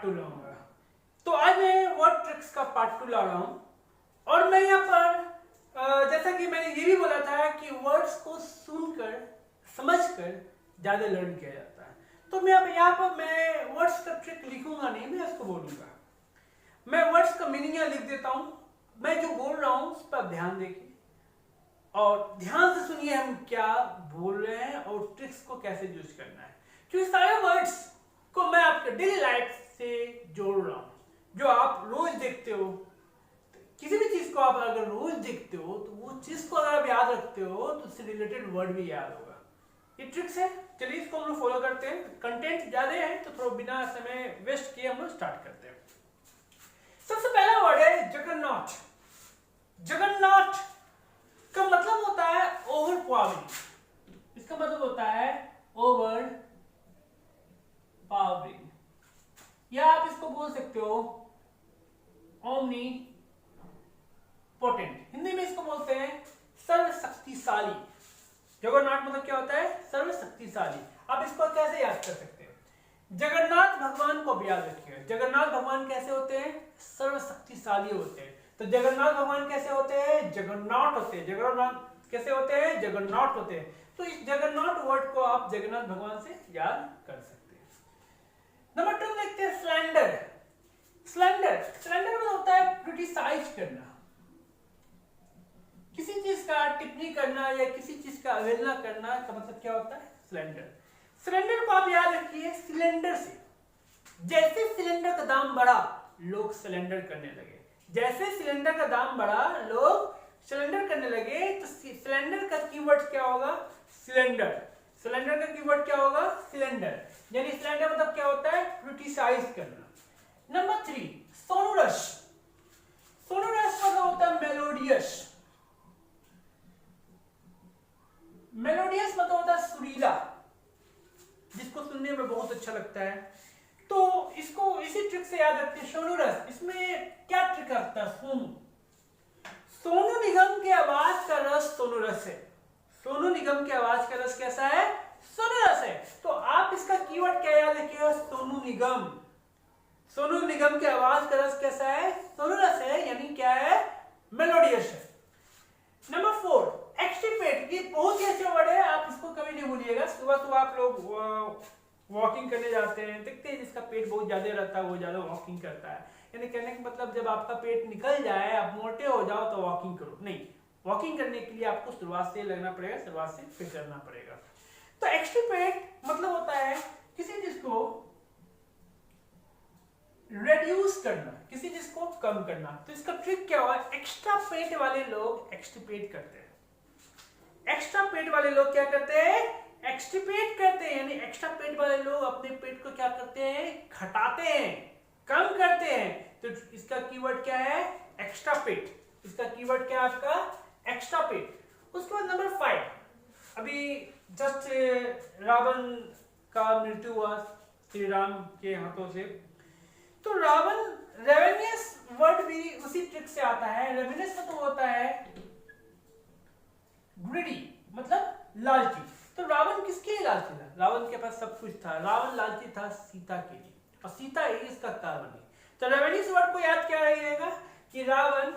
2 लाऊंगा। तो आज मैं वर्ड ट्रिक्स का पार्ट 2 ला रहा हूं और मैं यहाँ पर जैसा कि मैंने ये भी बोला था कि वर्ड्स को सुनकर समझकर ज्यादा लर्न किया जाता है। तो मैं अब यहाँ पर मैं वर्ड्स का ट्रिक लिखूंगा नहीं, मैं इसको बोलूंगा। मैं वर्ड्स का मीनिंग यहाँ लिख देता हूं, मैं जो बोल रहा हूं उस पर ध्यान देखिए और ध्यान से सुनिए हम क्या बोल रहे हैं और ट्रिक्स को कैसे यूज करना है। क्योंकि सारे वर्ड्स को मैं आपके डेली लाइफ से जोड़ रहा हूं, जो आप रोज देखते हो। किसी भी चीज को आप अगर रोज देखते हो तो वो चीज को अगर आप याद रखते हो तो उससे रिलेटेड वर्ड भी याद होगा। ये ट्रिक्स है, चलिए इसको हम लोग फॉलो करते हैं। कंटेंट ज्यादा है तो थोड़ा बिना समय वेस्ट किए हम लोग स्टार्ट करते हैं। सबसे पहला वर्ड है जगन्नाथ। जगन्नाथ का मतलब होता है ओवर पावरिंग। इसका मतलब होता है ओवर पावरिंग, या आप इसको बोल सकते हो ओमनी पोटेंट। हिंदी में इसको बोलते हैं सर्वशक्तिशाली। जगन्नाथ मतलब क्या होता है? सर्वशक्तिशाली। आप इसको कैसे याद कर सकते हैं? जगन्नाथ भगवान को भी याद रखिए। जगन्नाथ भगवान कैसे होते हैं? सर्वशक्तिशाली होते हैं। तो जगन्नाथ भगवान कैसे होते हैं? जगन्नाथ होते हैं। जगन्नाथ कैसे होते हैं? जगन्नाथ होते हैं। तो इस जगन्नाथ वर्ड को आप जगन्नाथ भगवान से याद कर सकते हैं। नंबर 2 देखते हैं स्लैंडर। स्लैंडर मतलब होता है क्रिटिसाइज करना, किसी चीज का टिप्पणी करना या किसी चीज का अवहेलना करना का मतलब क्या होता है? स्लैंडर। सिलेंडर को आप याद रखिए सिलेंडर से। जैसे सिलेंडर का दाम बढ़ा लोग सिलेंडर करने लगे। जैसे सिलेंडर का दाम बढ़ा लोग सिलेंडर करने लगे। तो सिलेंडर का कीवर्ड क्या होगा? सिलेंडर। सिलेंडर का कीवर्ड क्या होगा? सिलेंडर। यानी सिलेंडर मतलब क्या होता है? क्रिटिसाइज करना। Number 3 sonorous. सोनोरस मतलब होता है मेलोडियस। मेलोडियस मतलब होता है सुरीला, जिसको सुनने में बहुत अच्छा लगता है। तो इसको इसी ट्रिक से याद रखते हैं। सोनोरस, इसमें क्या ट्रिक रखता है? सोनू निगम की आवाज का रस सोनोरस है। सोनू निगम की आवाज का रस कैसा है? सोनोरस है। तो आप इसका कीवर्ड क्या याद रखिएगा? सोनू निगम। सोनू निगम की आवाज का रस कैसा है? सोनोरस है, यानी क्या है? मेलोडियस है। नंबर 4 एक्सटिपेट। ये बहुत ही अच्छा वर्ड है, आप इसको कभी नहीं भूलिएगा। सुबह सुबह आप लोग वॉकिंग करने जाते हैं, देखते हैं जिसका पेट बहुत ज्यादा रहता है वो ज्यादा वॉकिंग करता है। यानी कहने का मतलब जब आपका पेट निकल जाए, आप मोटे हो जाओ तो वॉकिंग करो। नहीं, वॉकिंग करने के लिए आपको शुरुआत से लगना पड़ेगा, शुरुआत से फिर करना पड़ेगा। तो एक्सटिपेट मतलब होता है किसी चीज को रेड्यूस करना, किसी चीज को कम करना। तो इसका ट्रिक क्या हुआ? एक्स्ट्रा पेट वाले लोग एक्सटिपेट करते हैं। एक्स्ट्रा पेट वाले लोग क्या करते हैं? एक्सटिपेट करते हैं। यानी एक्स्ट्रा पेट वाले लोग अपने पेट को क्या करते हैं? घटाते हैं, कम करते हैं। तो इसका कीवर्ड क्या है? एक्स्ट्रा पेट। इसका कीवर्ड क्या है आपका? एक्स्ट्रा पेट। उसके बाद नंबर 5, अभी जस्ट रावण का मृत्यु हुआ श्री राम के हाथों से। तो रावण, रेवेनियस वर्ड भी उसी ट्रिक से आता है। रेवेनियस मतलब होता है ग्रीडी, मतलब लालची। तो रावण किसके लिए लालची था? रावण के पास सब कुछ था। रावण लालची था सीता के लिए, और सीता ही इसका कारण है। तो रेवेनियस वर्ड को याद क्या रहिएगा कि रावण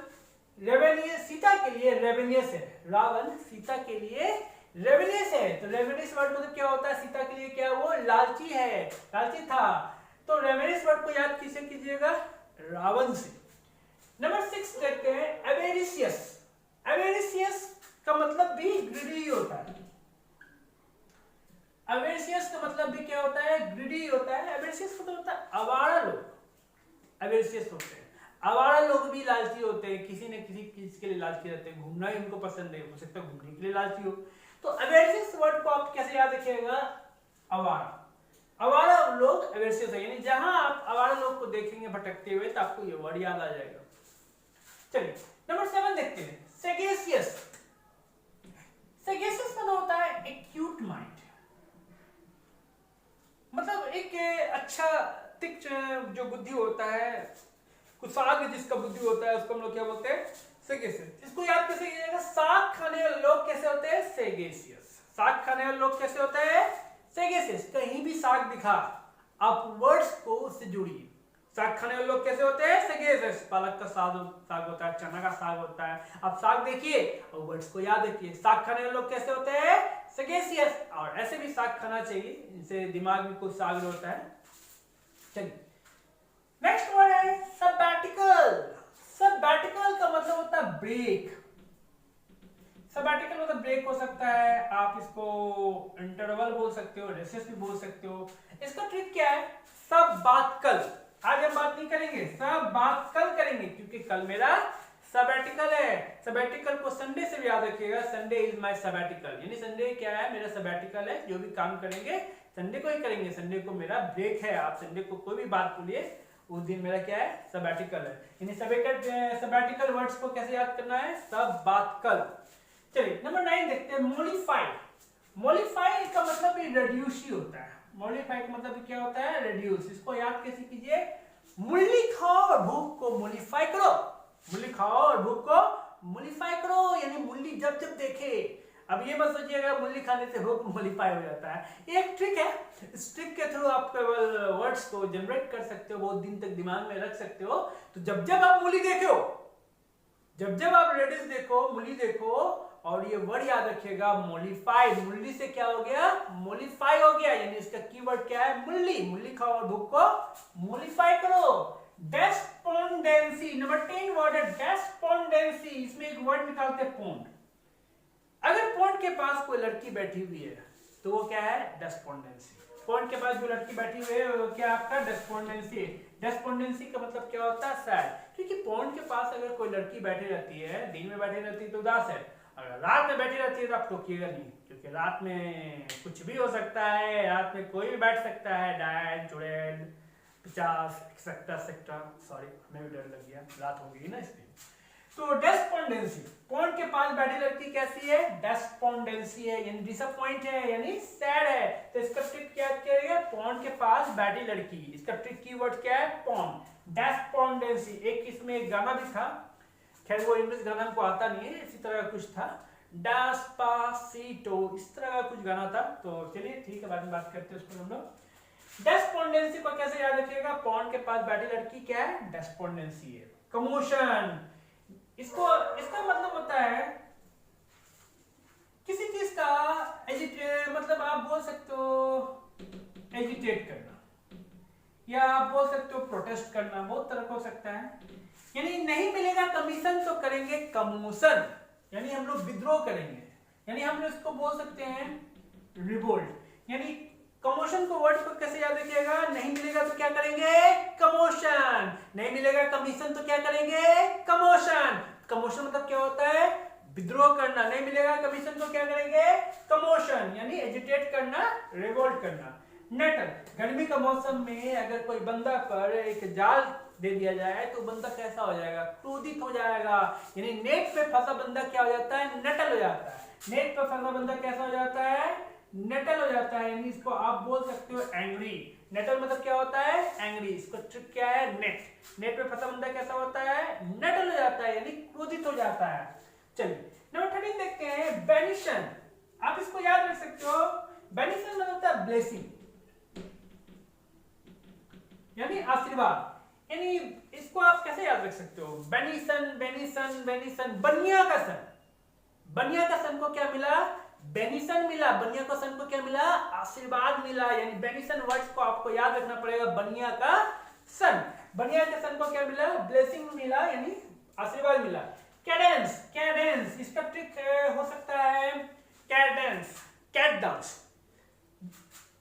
रेवेनियस सीता के लिए रेवेनियस है। रावण सीता के लिए रेवेनियस है। तो रेवेनियस वर्ड मतलब क्या होता है? सीता के लिए क्या? वो लालची है, लालची था। तो रेवेनियस वर्ड को याद किसे कीजिएगा? रावण से। नंबर 6 देखते हैं एवेरिशियस। एवेरिशियस का मतलब भी ग्रीडी होता है। एवेरिशियस का मतलब भी क्या होता है? ग्रीडी होता है। एवेरिशियस मतलब होता है आवारा लोग। एवेरिशियस होते हैं आवारा लोग, भी लालची होते हैं, किसी न किसी चीज के लिए लालची रहते हैं। घूमना ही उनको पसंद है, हो सकता है घूमने के लिए लालची हो। तो एवेरिशियस वर्ड को आप कैसे याद रखिएगा? आवारा। आवारा लोग एवेरिशियस है। यानी जहां आप आवारा लोग को देखेंगे भटकते हुए तो आपको ये वर्ड याद आ जाएगा। चलिए नंबर 7 देखते हैं सेगेशियस। सेगेशियस मतलब होता है एक्यूट माइंड, मतलब एक अच्छा तीक्ष्ण जो बुद्धि होता है, कुशाग्र जिसका बुद्धि होता है उसको हम लोग क्या बोलते हैं? सेगेशियस। इसको याद कैसे कीजिएगा? साग खाने वाले लोग कैसे होते हैं? सेगेशियस। साग खाने वाले लोग कैसे होते हैं? सेगेशियस। कहीं भी साग दिखा आप वर्ड्स को उससे जोड़िए। साग खाने वाले लोग कैसे होते हैं? सगेसियस। पालक का साग होता है, चना का साग होता है। अब साग देखिए और वर्ड्स को याद रखिए। साग खाने वाले लोग कैसे होते हैं? सगेसियस। और ऐसे भी साग खाना चाहिए, इनसे दिमाग में कुछ साग होता है। चलिए नेक्स्ट वर्ड है सबैटिकल। सबैटिकल का मतलब होता है ब्रेक। सबैटिकल मतलब ब्रेक हो सकता है, आप इसको इंटरवल बोल सकते हो, रेसेस भी बोल सकते हो। इसका ट्रिक क्या है? सब बात कल। आज हम बात नहीं करेंगे, सब बात कल करेंगे, क्योंकि कल मेरा सबैटिकल है। सबैटिकल को संडे से भी याद रखिएगा, संडे इज माय सबैटिकल। यानी संडे क्या है? मेरा सबैटिकल है। जो भी काम करेंगे संडे को ही करेंगे। संडे को मेरा ब्रेक है। आप संडे को कोई भी बात बोलिए, उस दिन मेरा क्या है? सबैटिकल है। यानी सबैटिकल वर्ड्स को कैसे याद करना है? सब बात कल। चलिए नंबर 9 देखते हैं, मॉडिफाई। मॉडिफाई का मतलब भी रिड्यूस ही होता है। मॉडिफाई का मतलब क्या होता है? रिड्यूस। इसको याद कैसे कीजिए? मूली खाओ और भूख को मॉडिफाई करो। मूली खाओ और भूख को मॉडिफाई करो, यानी मूली जब जब देखे। अब ये मत सोचिएगा मूली खाने से भूख मॉडिफाई हो जाता है। ये एक ट्रिक है। इस ट्रिक के थ्रू आप केवल वर्ड्स को जनरेट कर सकते हो, बहुत दिन तक दिमाग में रख सकते हो। तो जब जब आप मूली देखो, जब जब आप रेडिस देखो, मूली देखो, और ये वर्ड याद रखिएगा मॉडिफाई। मूली से क्या हो गया? मॉडिफाई हो गया। यानी इसका कीवर्ड क्या है? मूली। मूली खाओ और भूख को मॉडिफाई करो। डेस्पोंडेंसी, नंबर 10 वर्ड है डेस्पोंडेंसी। इसमें एक वर्ड निकालते हैं पोंड। अगर पोंड के पास कोई लड़की बैठी हुई है तो वो क्या है? डेस्पोंडेंसी। पोंड के पास जो लड़की बैठी हुई है वो क्या आपका? डेस्पोंडेंसी। डेस्पोंडेंसी का मतलब क्या होता है? सैड। क्योंकि पोंड के पास अगर कोई लड़की बैठी रहती है, दिन में बैठी रहती है तो उदास है, अगर रात में बैठी रहती है तो आप टोकिएगा नहीं, क्योंकि रात में कुछ भी हो सकता है। रात में कोई भी बैठ सकता है, डायल, चुड़ैल, 50 एक्सेट्रा। सॉरी, हमें भी डर लग गया, रात हो गई ना इसलिए। तो डेस्पोंडेंसी, पॉइंट के पास बैठी लड़की कैसी है? डेस्पोंडेंसी है, यानी डिसअपॉइंट है, यानी सैड है। तो इसका ट्रिक क्या करेगा? पॉइंट के पास बैठी लड़की। इसका ट्रिक कीवर्ड क्या है? पॉइंट। डेस्पोंडेंसी। एक इसमें एक गाना भी था, खैर वो इंग्लिश गाना हमको आता नहीं है, इसी तरह का कुछ था, डेस्पासिटो, इस तरह का कुछ गाना था। तो चलिए ठीक है, बाद में बात करते हैं उस पर हम लोग। डेस्पोंडेंसी को कैसे याद रखिएगा? पॉइंट के पास बैठी लड़की क्या है? डेस्पोंडेंसी है। कमोशन, इसको इसका मतलब होता है किसी चीज का मतलब आप बोल सकते हो एजिटेट करना, या आप बोल सकते हो प्रोटेस्ट करना, बहुत तरह का हो सकता है। यानी नहीं मिलेगा कमीशन तो करेंगे कमोशन, यानी हम लोग विद्रोह करेंगे, यानी हम लोग इसको बोल सकते हैं रिवोल्ट। यानी कमोशन को वर्ड को कैसे याद रखिएगा? नहीं मिलेगा तो क्या करेंगे? कमोशन। नहीं मिलेगा कमीशन तो क्या करेंगे? कमोशन। कमोशन मतलब क्या होता है? विद्रोह करना। नहीं मिलेगा कमीशन तो क्या करेंगे? कमोशन, यानी एजिटेट करना, रिवोल्ट करना। नेटल, गर्मी का मौसम में अगर कोई बंदा पर एक जाल दे दिया जाए तो बंदा कैसा हो जाएगा? क्रोधित हो जाएगा। यानी नेट पे फंसा बंदा क्या हो जाता है? नटल हो जाता है। नेट पे फंसा बंदा कैसा हो जाता है? नटल हो जाता है। यानी इसको आप बोल सकते हो एंग्री। नटल मतलब क्या होता है? एंग्री। इसको ट्रिक क्या है? नेट। नेट पे फंसा बंदा कैसा होता है? नटल हो जाता है, यानी क्रोधित हो जाता है। चलिए नंबर 13 देखते हैं, बेनिशन। आप इसको याद रख सकते हो, बेनिशन मतलब होता है ब्लेसिंग, यानी आशीर्वाद। यानी इसको आप कैसे याद रख सकते हो? बेनिसन, बेनिसन, बेनिसन, बनिया का सन। बनिया का सन को क्या मिला? बेनिसन मिला। बनिया का सन को क्या मिला? आशीर्वाद मिला। यानी बेनिसन वर्ड्स को आपको याद रखना पड़ेगा। बनिया का सन, बनिया के सन को क्या मिला? ब्लेसिंग मिला, यानी आशीर्वाद मिला। कैडेंस, कैडेंस, इसका ट्रिक हो सकता है cadence, cat dance.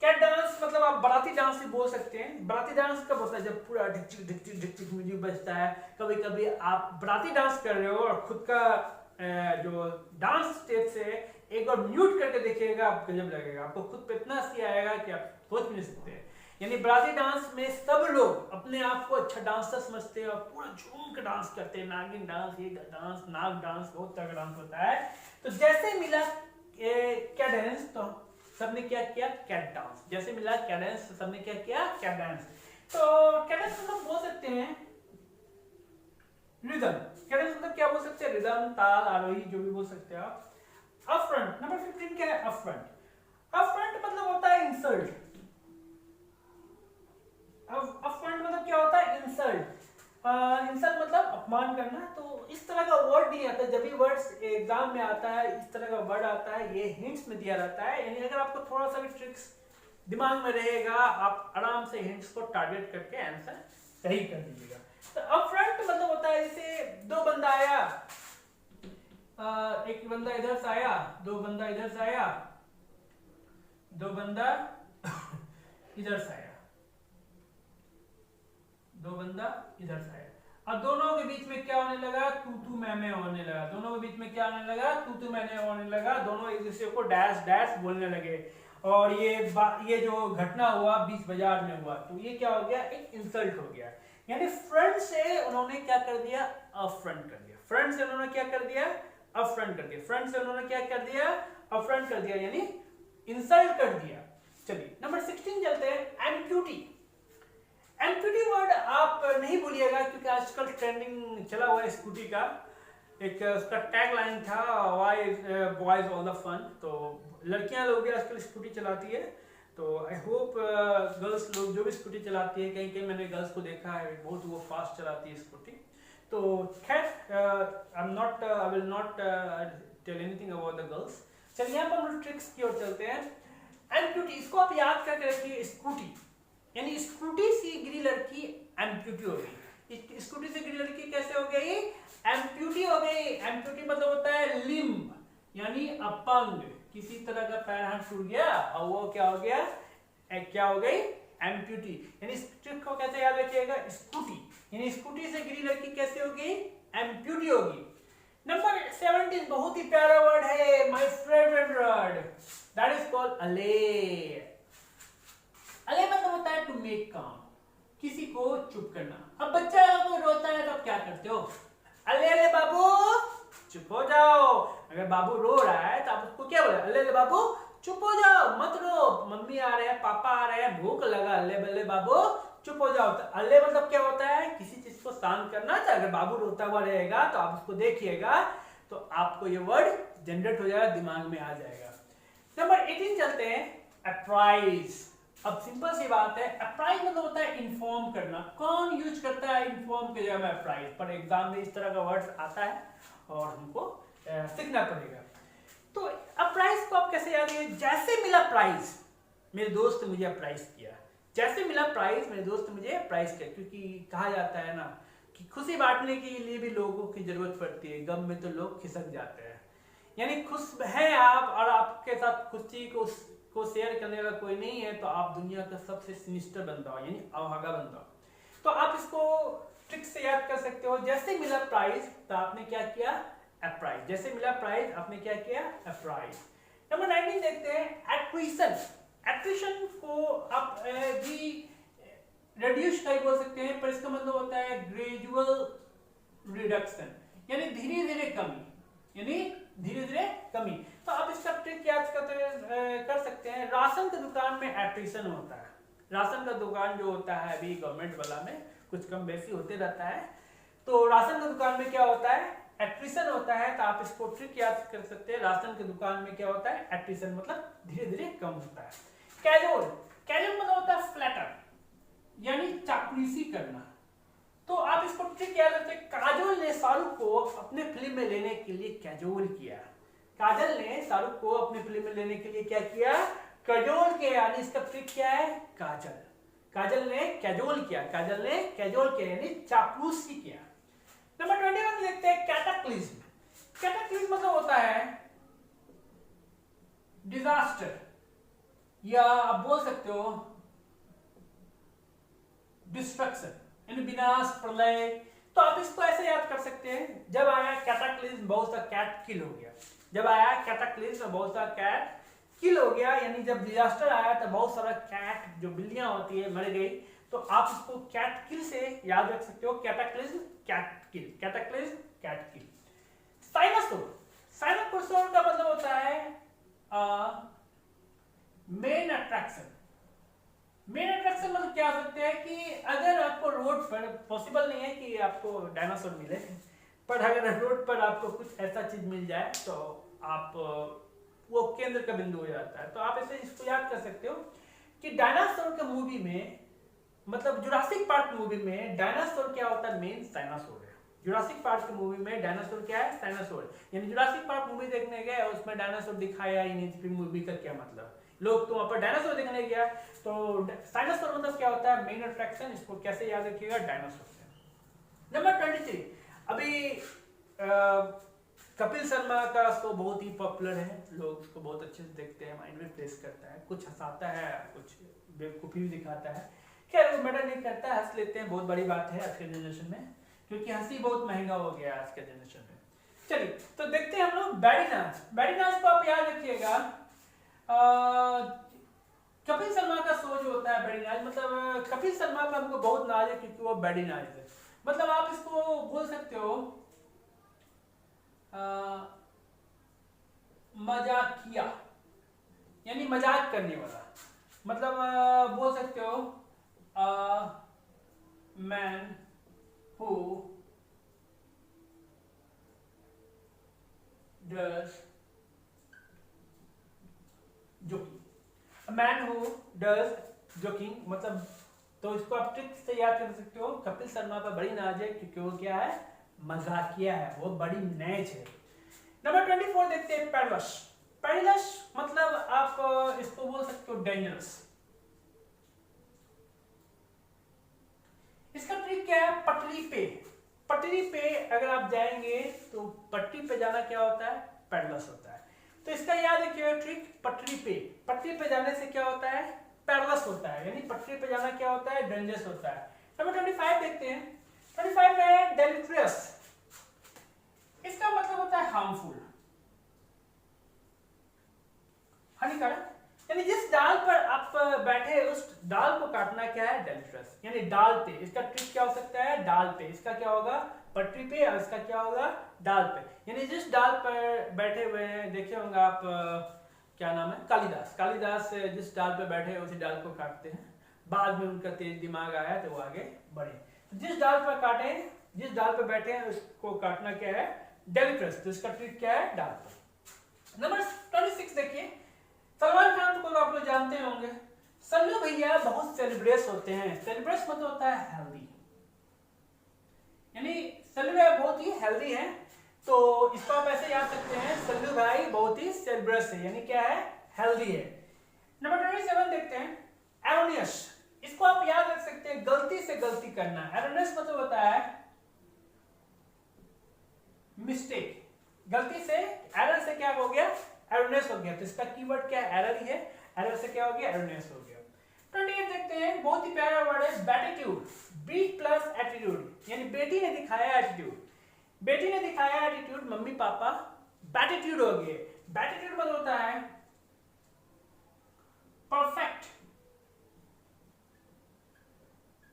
Cat dance मतलब आप बाराती डांस भी बोल सकते हैं। बाराती डांस कब होता है? जब पूरा ढिक ढिक म्यूजिक बजता है। कभी कभी आप बाराती डांस कर रहे हो और खुद का जो डांस स्टेप से एक बार म्यूट करके देखिएगा, आप गजब लगेगा। आपको खुद पे इतना हंसी आएगा कि आप सोच भी नहीं सकते। यानी बाराती डांस में सब लोग अपने आप को अच्छा डांसर समझते हैं और पूरा झूम के डांस करते हैं। नागिन डांस, ये डांस, नाग डांस, बहुत तरह का डांस होता है। तो जैसे मिला कैडेंस तो सबने क्या किया? Cat dance. जैसे मिला कैडेंस, सबने क्या किया? Cat dance. तो कैडेंस मतलब बोल सकते हैं रिदम। कैडेंस मतलब क्या बोल सकते हैं? रिदम, ताल, आरोही, जो भी बोल सकते हैं आप। अपफ्रंट, नंबर 15 क्या है? अपफ्रंट। अपफ्रंट मतलब होता है इंसल्ट। अब अफरंट मतलब क्या होता है? इंसल्ट। इंसल्ट मतलब अपमान करना। तो इस तरह का वर्ड नहीं आता। जब भी वर्ड्स एग्जाम में आता है इस तरह का वर्ड आता है, ये हिंट्स में दिया रहता है। यानी अगर आपको थोड़ा सा भी ट्रिक्स दिमाग में रहेगा, आप आराम से हिंट्स को टारगेट करके आंसर सही कर दीजिएगा। तो अपफ्रंट मतलब होता है जैसे दो बंदा आया, एक बंदा इधर से आया, दो बंदा इधर से आया, दो बंदा इधर से आया, दो बंदा इधर से आया। अब दोनों के बीच में क्या होने लगा? तू तू मैं होने लगा। दोनों के बीच में क्या होने लगा? तू तू मैं होने लगा। दोनों एक दूसरे को डैश डैश बोलने लगे और ये जो घटना हुआ बीच बाजार में हुआ, तो ये क्या हो गया? एक इंसल्ट हो गया। यानी फ्रंट से उन्होंने क्या कर दिया? अफ्रंट कर दिया। फ्रंट से उन्होंने क्या कर दिया? अफ्रंट कर दिया। फ्रंट से उन्होंने क्या कर दिया? अफ्रंट कर दिया, यानी इंसल्ट कर दिया। चलिए नंबर 16 चलते हैं। एम्प्यूटी। एम्प्यूटी वर्ड आप नहीं भूलिएगा क्योंकि आजकल ट्रेंडिंग चला हुआ है स्कूटी का। एक उसका टैग लाइन था, why boys all the fun. तो लड़कियां लोग भी आजकल स्कूटी चलाती है। तो आई होप गर्ल्स लोग जो भी स्कूटी चलाती है, कहीं कहीं मैंने गर्ल्स को देखा है बहुत वो फास्ट चलाती है स्कूटी। तो खैर I will not tell anything about the girls. चलिए यहाँ पर हम लोग ट्रिक्स की ओर चलते हैं। एम्प्यूटी, इसको आप याद करके रखिए। स्कूटी यानी स्कूटी से गिरी लड़की एम्प्यूटी हो गई। स्कूटी से गिरी लड़की कैसे हो गई? एम्प्यूटी हो गई। एम्प्यूटी मतलब होता है लिम्ब, यानी अपंग। किसी तरह का पैर हाथ टूट गया और वो क्या हो गया? क्या हो गई? एम्प्यूटी। यानी इस ट्रिक को कैसे याद रखिएगा? स्कूटी यानी स्कूटी से गिरी लड़की कैसे हो गई? एम्प्यूटी होगी। नंबर 17 बहुत ही प्यारा वर्ड है, my favourite word, that is called अले। अले मतलब होता है टू मेक काम, किसी को चुप करना। अब बच्चा कोई रोता है तो आप क्या करते हो? अले अले बाबू चुप हो जाओ। अगर बाबू रो रहा है तो आप उसको क्या बोले? अले अले बाबू चुप हो जाओ, मत रो, मम्मी आ रहे हैं, पापा आ रहे हैं, भूख लगा, अले बल्ले बाबू चुप हो जाओ। तो अले मतलब क्या होता है? किसी चीज को शांत करना। तो अगर बाबू रोता हुआ रहेगा तो आप उसको देखिएगा तो आपको ये वर्ड जनरेट हो जाएगा, दिमाग में आ जाएगा। नंबर 18 चलते हैं। अप्राइज। अब सिंपल सी बात है, अप्राइज मतलब होता है इन्फॉर्म करना। कौन यूज करता है इन्फॉर्म की जगह में अप्राइज? पर एग्जाम में इस तरह का वर्ड आता है और हमको सीखना पड़ेगा। तो अप्राइज को आप कैसे याद करेंगे? जैसे मिला प्राइज, मेरे दोस्त ने मुझे अप्राइज किया। जैसे मिला प्राइज, मेरे दोस्त ने मुझे अप्राइज किया। क्योंकि कहा जाता है ना कि खुशी बांटने के लिए भी लोगों की जरूरत पड़ती है, गम में तो लोग खिसक जाते हैं। यानी खुश हैं आप और आपके साथ खुशी को शेयर करने वाला कोई नहीं है तो आप दुनिया का सबसे सिनिस्टर बंदा हो, यानी अभागा बंदा हो। तो आप इसको ट्रिक से याद कर सकते हो। जैसे मिला प्राइज तो आपने क्या किया? अप्राइज। जैसे मिला प्राइज आपने क्या किया? अप्राइज। नंबर 19 देखते हैं। एट्रिशन। एट्रिशन को आप भी रिड्यूस टाइप बोल सकते हैं, पर इसका मतलब होता है ग्रेजुअल रिडक्शन, यानी धीरे धीरे कमी, यानी धीरे धीरे कमी। तो आप इसका ट्रिक याद कर सकते हैं। राशन की दुकान में एट्रिशन होता है। राशन का दुकान जो होता है अभी गवर्नमेंट वाला में कुछ कम बेसी होते रहता है। तो राशन की दुकान में क्या होता है? एट्रिशन होता है। तो आप इसको ट्रिक याद कर सकते हैं। राशन की दुकान में क्या होता है? एट्रिशन मतलब धीरे धीरे कम होता है। कैजुअल। कैजुअल मतलब होता है फ्लैटर, यानी चापलूसी करना। तो आप इसको ट्रिक याद रखते हैं। काजोल ने शाहरुख को अपने फिल्म में लेने के लिए कैजोल किया। काजल ने शाहरुख को अपने फिल्म में लेने के लिए क्या किया? कैजोल किया। यानी इसका ट्रिक क्या है? काजल। काजल ने कैजोल किया। काजल ने कैजोल किया यानी चापलूसी किया। नंबर 21 देखते हैं। कैटाक्लिज्म। कैटाक्लिज्म मतलब होता है डिजास्टर, या आप बोल सकते हो डिस्ट्रक्शन, यानी विनाश, प्रलय। तो आप इसको ऐसे याद कर सकते हैं। जब आया कैटाक्लिज्म, बहुत सा कैट किल हो गया। जब आया कैटाक्लिज्म, बहुत सा कैट किल हो गया। यानी जब डिजास्टर आया तो बहुत सारा कैट, जो बिल्लियां होती है, मर गई। तो आप इसको कैट किल से याद रख सकते हो। कैटाक्लिज्म कैट किल, कैटाक्लिज्म कैट किल। साइनोसोर। साइनोसोर का मतलब होता है मेन अट्रैक्शन। मेन अट्रैक्शन मतलब क्या हो सकते हैं कि अगर आपको रोड पर, पॉसिबल नहीं है कि आपको डायनासोर मिले, पर अगर रोड पर आपको कुछ ऐसा चीज मिल जाए तो आप वो केंद्र का बिंदु हो जाता है। तो आप ऐसे इसको याद कर सकते हो कि डायनासोर के मूवी में मतलब जुरासिक पार्क मूवी में डायनासोर क्या होता है, मेन साइनासोर है। जुरासिक पार्क की मूवी में डायनासोर क्या है, साइनासोर। यानी जुरासिक पार्क मूवी देखने गए, उसमें डायनासोर दिखाया ही नहीं, फिर मूवी का क्या मतलब। लोग तो वहां पर डायनासोर देखने गया, तो साइनासोर मतलब क्या होता है, मेन अट्रैक्शन। इसको कैसे याद रखिएगा, डायनासोर से। नंबर 23, अभी कपिल शर्मा का शो बहुत ही पॉपुलर है, लोग उसको बहुत अच्छे से देखते हैं, माइंड भी फ्रेश करता है, कुछ हंसाता है, कुछ बेवकूफ़ी भी दिखाता है। खैर वो मैटर नहीं करता, हंस लेते हैं, बहुत बड़ी बात है आज के जनरेशन में, क्योंकि हंसी बहुत महंगा हो गया है आज के जनरेशन में। चलिए तो देखते हैं हम लोग बैडी नाच। बैडी नाच को आप याद रखिएगा, कपिल शर्मा का शो जो होता है बैडी नाच, मतलब कपिल शर्मा का हमको बहुत नाज है क्योंकि वो बैडी नाच है। मतलब आप इसको बोल सकते हो मजाकिया, यानी मजाक करने वाला। मतलब बोल सकते हो man who does joking, man who does joking. मतलब तो इसको आप ट्रिक से याद कर सकते हो, कपिल शर्मा पर बड़ी नाज है क्योंकि वो क्या है, मजाकिया है, वो बड़ी नैज है। नंबर 24 देखते हैं, पेडलश। पेडलश मतलब आप इसको बोल सकते हो डेंजरस। इसका ट्रिक क्या है, पटरी पे। पटरी पे अगर आप जाएंगे तो पटरी पे जाना क्या होता है, पेडलश होता है। तो इसका याद रखिएगा ट्रिक, पटरी पे। पटरी पे जाने से क्या होता है, पेडलश होता है, यानी पटरी पे जाना क्या होता है, डेंजरस होता है। नंबर 25 देखते हैं। 25 में डेलिट्रियस, इसका मतलब होता है हार्मफुल, हानिकारक। यानी जिस डाल पर आप बैठे उस डाल को काटना क्या है, डेलिट्रस, यानी डाल पे। इसका ट्रिक क्या हो सकता है, डाल पे। इसका क्या होगा, पटरी पे, और इसका क्या होगा, डाल पे। यानी जिस डाल पर बैठे हुए हैं, देखे होंगे आप, क्या नाम है, कालिदास। कालिदास जिस डाल पे बैठे उसी डाल को काटते हैं, बाद में उनका तेज दिमाग आया तो वो आगे बढ़े। जिस डाल पर काटे, जिस डाल पर बैठे हैं उसको काटना क्या है, डेलिट्रस। तो इसका ट्रिक क्या है, डाल पर। नंबर 26 देखिए, सलमान खान को आप लोग जानते होंगे। सल्लू भैया बहुत सेलिब्रेस होते हैं। सेलिब्रेस मतलब होता है हेल्दी, यानी सल्लू भैया बहुत ही हेल्दी हैं। तो इसको आप ऐसे याद सकते हैं, सल्लू भाई बहुत ही सेलिब्रेस है, यानी क्या है, हेल्दी है। नंबर 27 देखते हैं, एरोनियस। इसको आप याद रख सकते हैं, गलती से गलती करना। एरोनियस मतलब होता है मिस्टेक, गलती से, एरर से क्या हो गया, एरोनियस हो गया। तो इसका कीवर्ड क्या है, एरर ही है, एरर से क्या हो गया, एरोनियस हो गया। 28 देखते हैं, बहुत ही प्यारा वर्ड है, बैटिट्यूड। बी प्लस एटीट्यूड, यानी बेटी ने दिखाया एटीट्यूड, बेटी ने दिखाया एटीट्यूड, मम्मी पापा बैटिट्यूड हो गए। बैटिट्यूड मतलब होता है परफेक्ट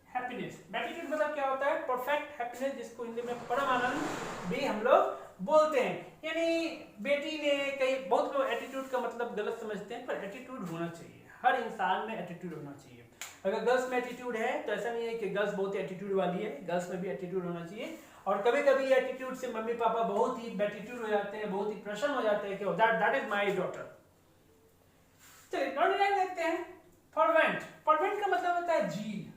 हैप्पीनेस। बैटिट्यूड मतलब क्या होता है, परफेक्ट हैप्पीनेस, जिसको हिंदी में परम आनंद भी हम लोग बोलते हैं। यानी बेटी ने, कई बहुत लोग एटीट्यूड का मतलब गलत समझते हैं, पर एटीट्यूड होना चाहिए, हर इंसान में एटीट्यूड होना चाहिए। अगर गर्ल्स में एटीट्यूड है तो ऐसा नहीं है कि गर्ल्स बहुत एटीट्यूड वाली है, गर्ल्स में भी एटीट्यूड होना चाहिए। और कभी कभी एटीट्यूड से मम्मी पापा बहुत ही बैटिट्यूड हो जाते हैं, बहुत ही प्रसन्न हो जाते हैं कि दैट इज माय डॉटर। चलिए 29 देखते हैं, फॉरवेंट। फॉरवेंट का मतलब होता है झील,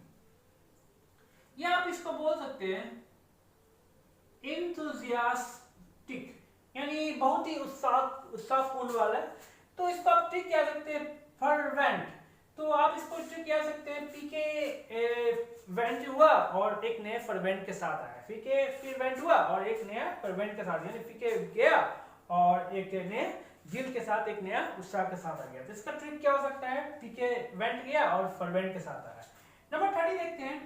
या आप इसको बोल सकते हैं इंथुजियास्टिक, यानी बहुत ही उत्साहपूर्ण वाला। तो इसको आप ट्रिक कह सकते हैं, फॉरवेंट। तो आप इसको ट्रिक कह सकते हैं, पीके वेंट हुआ और एक नया फॉरवेंट के साथ आया, पीके फिर वेंट हुआ और एक नया फॉरवेंट के साथ, यानी पीके गया और एक नया झील के साथ, एक नया उत्साह के साथ आ गया। तो इसका ट्रिक क्या हो सकता है, पीके वेंट गया और फॉरवेंट के साथ आया। नंबर 30 देखते हैं,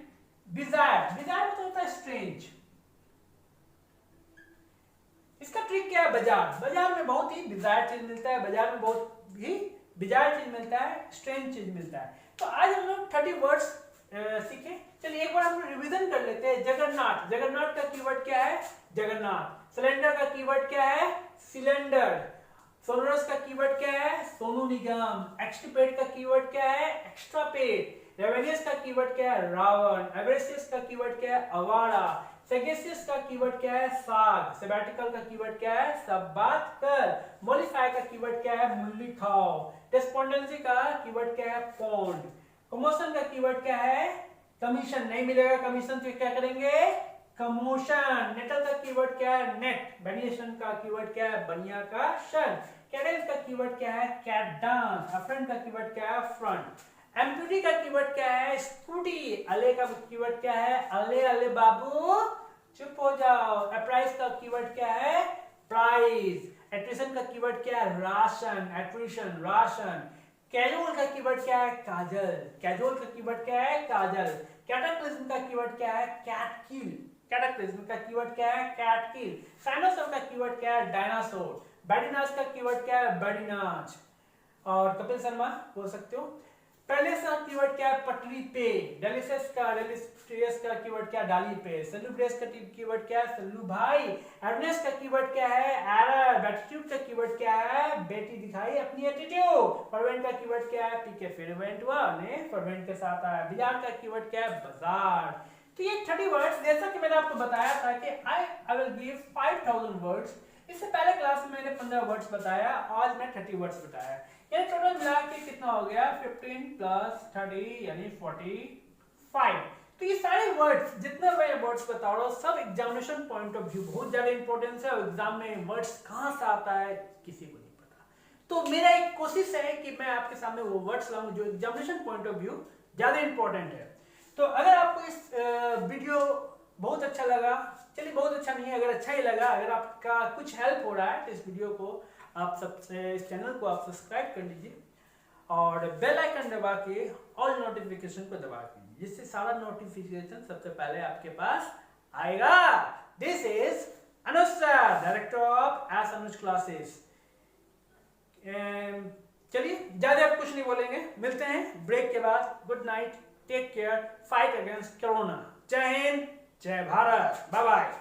बिजायर। बिजायर मतलब होता है स्ट्रेंज। इसका ट्रिक क्या है, बाजार। बाजार में बहुत ही बिजायर चीज मिलता है, बाजार में बहुत ही बिजायर चीज मिलता है, स्ट्रेंज चीज मिलता है। तो आज हम लोग 30 वर्ड्स सीखे। चलिए एक बार हम रिवीजन कर लेते हैं। जगन्नाथ, जगन्नाथ का कीवर्ड क्या है, जगन्नाथ। सिलेंडर का कीवर्ड क्या है, सिलेंडर। सोनोरस का कीवर्ड क्या है, सोनू निगम। एक्सट्रापेट का कीवर्ड क्या है, एक्स्ट्रापेट। रेवेनियस का कीवर्ड क्या है, रावण। एवरेसियस का कीवर्ड क्या है, अवारा। सेगेसियस का कीवर्ड क्या है, साग। सेबैटिकल का कीवर्ड क्या है, सब बात कर। मोलिफाई का कीवर्ड क्या है, मुल्ली खाओ। डिस्पोंडेंसी का कीवर्ड क्या है, पौंड। कमोशन का कीवर्ड क्या है, कमीशन नहीं मिलेगा कमीशन तो क्या करेंगे, कमोशन। नेटल का कीवर्ड क्या है, नेट। बेनिएशन का कीवर्ड क्या है, बनिया का शन। कैडेंस का कीवर्ड क्या है, कैडान। अफ्रंट का कीवर्ड क्या है, फ्रंट। एम्प्यूटी का कीवर्ड क्या है, स्कूटी। अले का कीवर्ड क्या है, अले अले बाबू चुप हो जाओ। अप्राइस का कीवर्ड क्या है, प्राइस। एट्रिशन का कीवर्ड क्या है, राशन। Attrition ration. कैजुअल का कीवर्ड क्या है, काजल। कैजुअल का कीवर्ड क्या है, काजल। कैटाक्लिज्म का कीवर्ड क्या है, कैट किल। कैटाक्लिज्म का कीवर्ड क्या है, कैट किल। डायनासोर का कीवर्ड क्या है, डायनासोर। बैडिनाज का कीवर्ड क्या है, बैडिनाज। और कपिल शर्मा बोल सकते हो। पैलेस का कीवर्ड क्या है, पटरी पे। डेलिशियस का कीवर्ड क्या है, डाली पे। सेलुब्रेस का कीवर्ड क्या है, सल्लू भाई। एडनेस का कीवर्ड क्या है, एरर। बैटिट्यूड का कीवर्ड क्या है, बेटी दिखाई अपनी एटीट्यूड। फर्वेंट का कीवर्ड क्या है, पीके फर्वेंट हुआ ने फर्वेंट के साथ आया। बाजार का कीवर्ड क्या है, बाजार। तो ये 30 वर्ड्स, जैसा कि मैंने आपको बताया था कि आई विल गिव 5000 वर्ड्स। इससे पहले क्लास में मैंने 15 वर्ड्स बताया, आज मैं 30 वर्ड्स बताया। ये टोटल मिला के कितना हो गया, 15 प्लस 30 यानी 45। तो ये सारे वर्ड्स, जितने मैं वर्ड्स बता रहा हूँ, सब एग्जामिनेशन पॉइंट ऑफ व्यू बहुत ज्यादा इंपॉर्टेंस है। और एग्जाम में वर्ड्स कहाँ से आता है किसी को नहीं पता। तो मेरा एक कोशिश है कि मैं आपके सामने वो वर्ड्स लाऊं जो एग्जामिनेशन पॉइंट ऑफ व्यू ज्यादा इंपॉर्टेंट है। तो अगर आपको इस वीडियो बहुत अच्छा लगा, चलिए बहुत अच्छा नहीं है, अगर अच्छा ही लगा, अगर आपका कुछ हेल्प हो रहा है तो इस वीडियो को आप सबसे, इस चैनल को आप सब्सक्राइब कर लीजिए और बेल आइकन दबा के ऑल नोटिफिकेशन को दबा दीजिए, जिससे सारा नोटिफिकेशन सबसे पहले आपके पास आएगा। This is Anuj sir, director of S Anuj classes. चलिए ज्यादा आप कुछ नहीं बोलेंगे, मिलते हैं ब्रेक के बाद। Good night, take care, fight against corona. जय हिंद, जय भारत, बाय बाय।